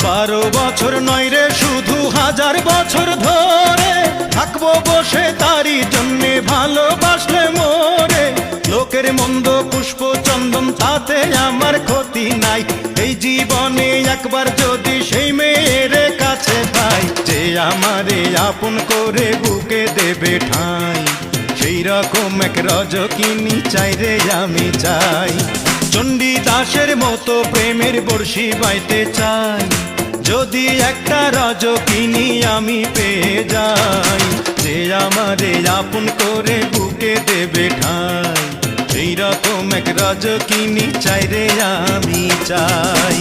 12 বছর নয় রে শুধু 1000 বছর ধরে থাকবো বসে তারই জন্যে ভালোবাসলে মোরে। লোকের মন্দ পুষ্প চন্দন তাতে আমার ক্ষতি নাই, এই জীবনে একবার যদি সেই মেয়ের কাছে পাই, যে আমারে আপন করে বুকে দেবে ঠাঁই, সেই রকম এক রজকিনী চাই রে আমি চাই। চণ্ডীদাসের মতো প্রেমের বর্ষি বাইতে চাই, যদি একটা রজকিনী আমি পেয়ে যাই, যে আমারে আপন করে বুকে দেবে ঠাঁই, সেই রকম এক রজকিনী চাই রে আমি চাই।